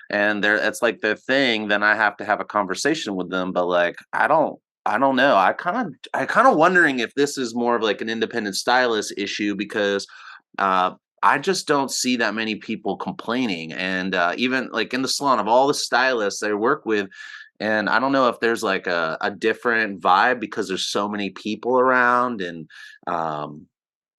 and it's like their thing, then I have to have a conversation with them. But like, I don't know. I kind of wondering if this is more of like an independent stylist issue because uh, I just don't see that many people complaining. And even like in the salon of all the stylists I work with, and I don't know if there's like a different vibe because there's so many people around and um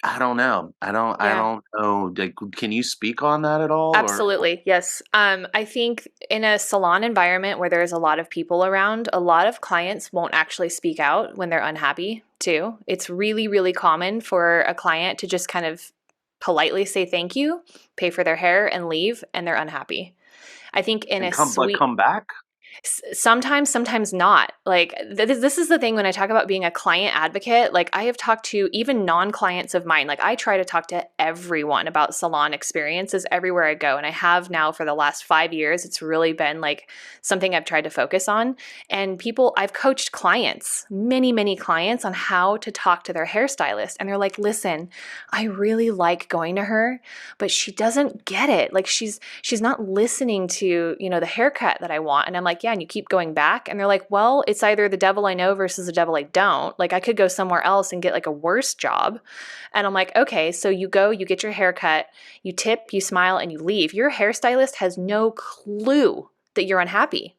I don't know. I Yeah. don't know. Like, can you speak on that at all or Absolutely. Yes. I think in a salon environment where there's a lot of people around, a lot of clients won't actually speak out when they're unhappy, too. It's really, really common for a client to just kind of politely say thank you, pay for their hair, and leave, and they're unhappy. I think in and a come but sweet come back? Sometimes, sometimes not. Like this is the thing when I talk about being a client advocate, like I have talked to even non-clients of mine. Like I try to talk to everyone about salon experiences everywhere I go, and I have now for the last 5 years. It's really been like something I've tried to focus on. And I've coached clients, many, many clients on how to talk to their hairstylist, and they're like, "Listen, I really like going to her, but she doesn't get it. Like she's not listening to, the haircut that I want." And I'm like, "Yeah, and you keep going back?" And they're like, "Well, it's either the devil I know versus the devil I don't. Like I could go somewhere else and get like a worse job." And I'm like, "Okay, so you go, you get your haircut, you tip, you smile, and you leave. Your hairstylist has no clue that you're unhappy."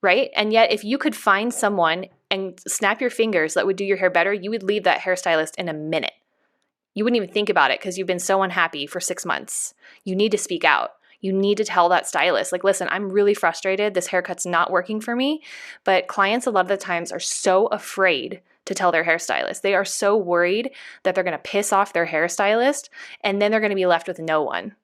Right? And yet, if you could find someone and snap your fingers that would do your hair better, you would leave that hairstylist in a minute. You wouldn't even think about it because you've been so unhappy for 6 months. You need to speak out. You need to tell that stylist, like, "Listen, I'm really frustrated. This haircut's not working for me." But clients, a lot of the times, are so afraid to tell their hairstylist. They are so worried that they're going to piss off their hairstylist and then they're going to be left with no one.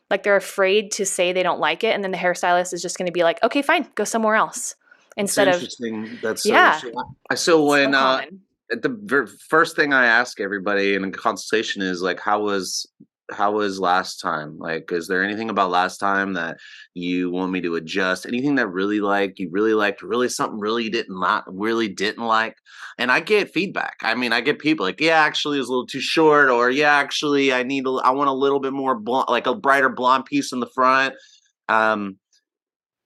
Like, they're afraid to say they don't like it. And then the hairstylist is just going to be like, "Okay, fine, go somewhere else." It's Instead of, interesting. That's so yeah, interesting. So it's so when common. at the first thing I ask everybody in a consultation is like, how was last time? Like, is there anything about last time that you want me to adjust? Anything that you really liked, really something really you didn't not really didn't like? And I get feedback. I mean, I get people like, yeah, actually, it's a little too short, or yeah, actually, I want a little bit more blonde, like a brighter blonde piece in the front. Um,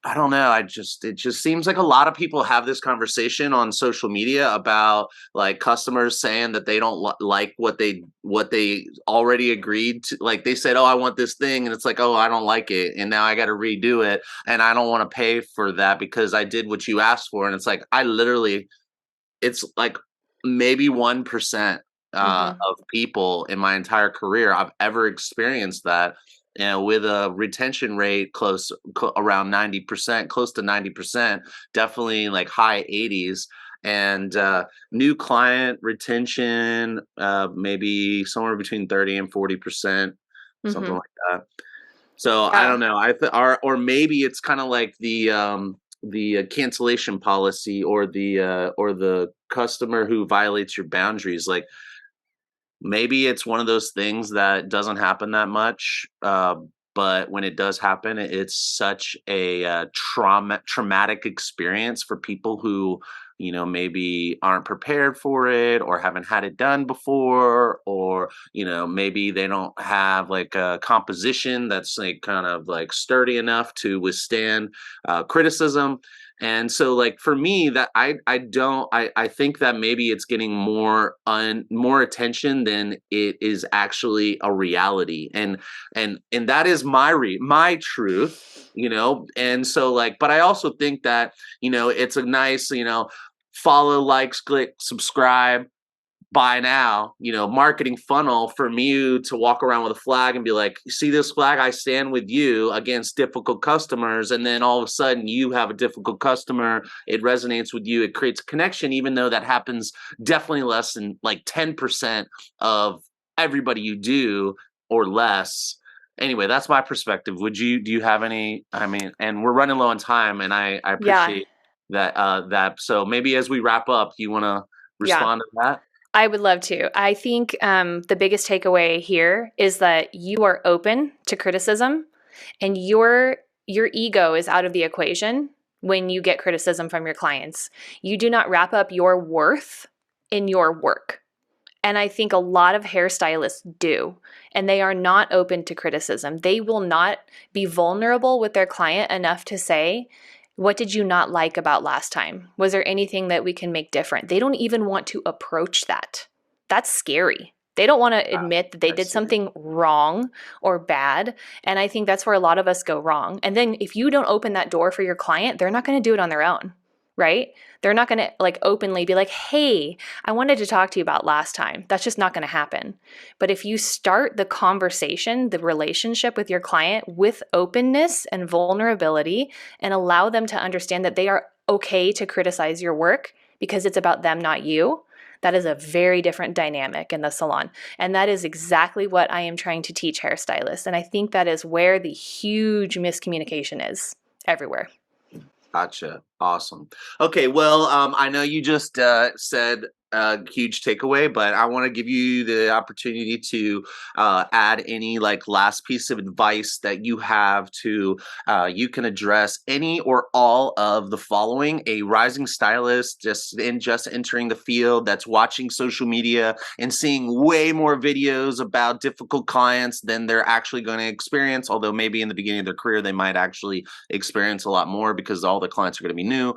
I don't know. It just seems like a lot of people have this conversation on social media about like customers saying that they don't like what they already agreed to. Like they said, "Oh, I want this thing," and it's like, "Oh, I don't like it, and now I got to redo it, and I don't want to pay for that because I did what you asked for." And it's like it's like maybe 1% Hmm. of people in my entire career I've ever experienced that, with a retention rate around 90%, close to 90%, definitely like high 80s. And new client retention, maybe somewhere between 30 and 40%, something Hmm. like that. So I Yeah. don't know. Or maybe it's kind of like the cancellation policy or the customer who violates your boundaries. Like maybe it's one of those things that doesn't happen that much, but when it does happen, it's such a traumatic experience for people who maybe aren't prepared for it or haven't had it done before, or maybe they don't have like a composition that's like kind of like sturdy enough to withstand criticism. And so like for me that I don't I think that maybe it's getting more attention than it is actually a reality. And that is my truth, and so like, but I also think that it's a nice, follow, likes, click, subscribe, buy now, marketing funnel for you to walk around with a flag and be like, "You see this flag? I stand with you against difficult customers." And then all of a sudden you have a difficult customer. It resonates with you. It creates a connection, even though that happens definitely less than like 10% of everybody you do or less. Anyway, that's my perspective. Do you have any, I mean, and we're running low on time and I Yeah. appreciate that. So maybe as we wrap up, you want to Yeah. respond to that? I would love to. I think the biggest takeaway here is that you are open to criticism, and your ego is out of the equation when you get criticism from your clients. You do not wrap up your worth in your work. And I think a lot of hairstylists do. And they are not open to criticism. They will not be vulnerable with their client enough to say, what did you not like about last time? Was there anything that we can make different? They don't even want to approach that. That's scary. They don't want to admit that they I did see. something wrong or bad. And I think that's where a lot of us go wrong. And then if you don't open that door for your client, they're not going to do it on their own, right? They're not going to like openly be like, hey, I wanted to talk to you about last time. That's just not going to happen. But if you start the conversation, the relationship with your client with openness and vulnerability, and allow them to understand that they are okay to criticize your work because it's about them, not you, that is a very different dynamic in the salon. And that is exactly what I am trying to teach hairstylists. And I think that is where the huge miscommunication is everywhere. Gotcha. Awesome. Okay. Well, I know you just said a huge takeaway, but I want to give you the opportunity to add any like last piece of advice that you have to you can address any or all of the following: a rising stylist just entering the field that's watching social media and seeing way more videos about difficult clients than they're actually going to experience. Although maybe in the beginning of their career they might actually experience a lot more because all the clients are going to be new.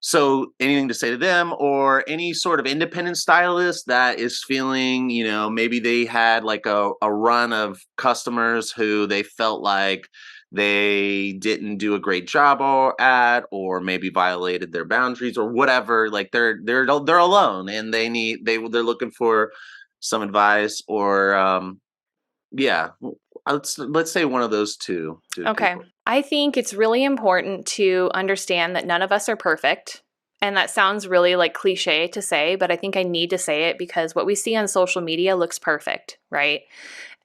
So anything to say to them, or any sort of independent stylist that is feeling, maybe they had like a run of customers who they felt like they didn't do a great job or maybe violated their boundaries or whatever, like they're alone and they're looking for some advice or yeah, let's say one of those two Okay. people. I think it's really important to understand that none of us are perfect. And that sounds really like cliche to say, but I think I need to say it because what we see on social media looks perfect, right?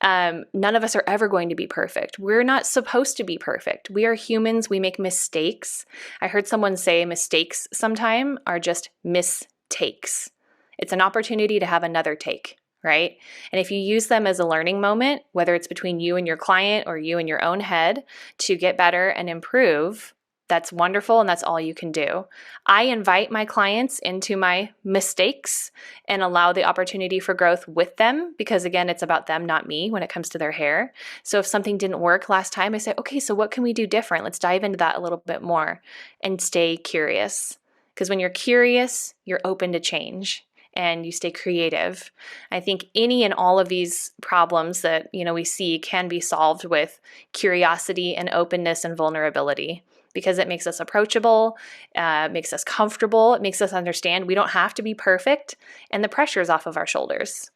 None of us are ever going to be perfect. We're not supposed to be perfect. We are humans. We make mistakes. I heard someone say mistakes sometime are just mistakes. It's an opportunity to have another take, right? And if you use them as a learning moment, whether it's between you and your client or you and your own head to get better and improve, that's wonderful and that's all you can do. I invite my clients into my mistakes and allow the opportunity for growth with them because, again, it's about them, not me, when it comes to their hair. So if something didn't work last time, I say, okay, so what can we do different? Let's dive into that a little bit more and stay curious. Because when you're curious, you're open to change and you stay creative. I think any and all of these problems that we see can be solved with curiosity and openness and vulnerability because it makes us approachable, makes us comfortable, it makes us understand we don't have to be perfect, and the pressure is off of our shoulders.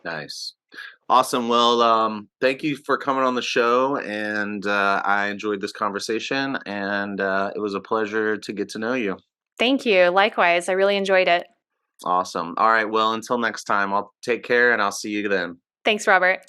Nice. Awesome. Well, thank you for coming on the show, and I enjoyed this conversation, and it was a pleasure to get to know you. Thank you. Likewise, I really enjoyed it. Awesome. All right. Well, until next time, I'll take care, and I'll see you then. Thanks, Robert.